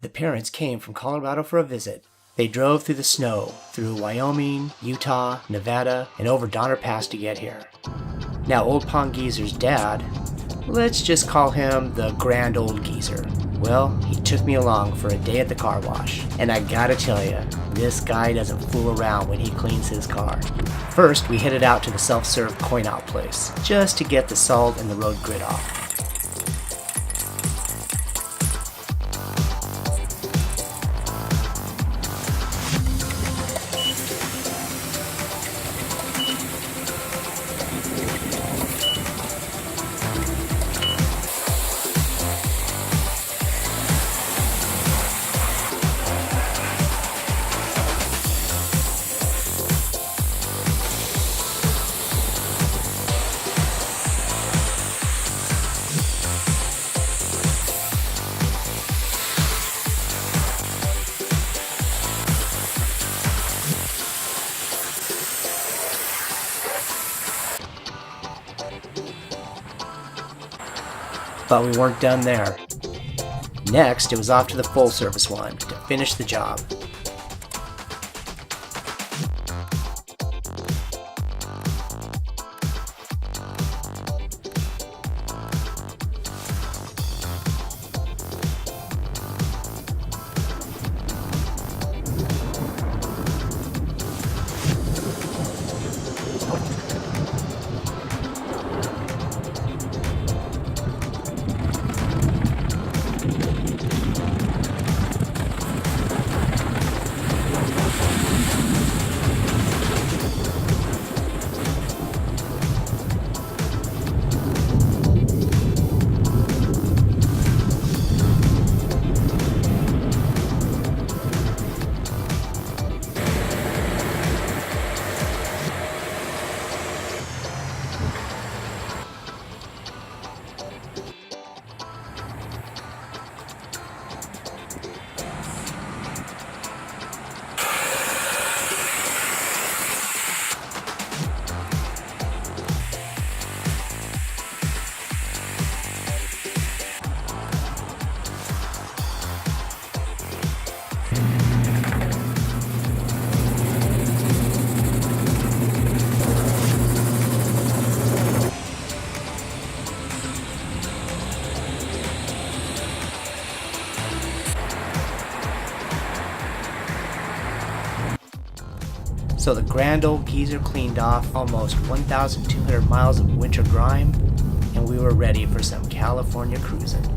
The parents came from Colorado for a visit. They drove through the snow, through Wyoming, Utah, Nevada, and over Donner Pass to get here. Now, old Pong Geezer's dad, let's just call him the Grand Old Geezer. Well, he took me along for a day at the car wash, and I gotta tell you, this guy doesn't fool around when he cleans his car. First, we headed out to the self-serve coin-out place, just to get the salt and the road grit off. But we weren't done there. Next, it was off to the full-service one to finish the job. So the Grand Old Geezer cleaned off almost 1,200 miles of winter grime, and we were ready for some California cruising.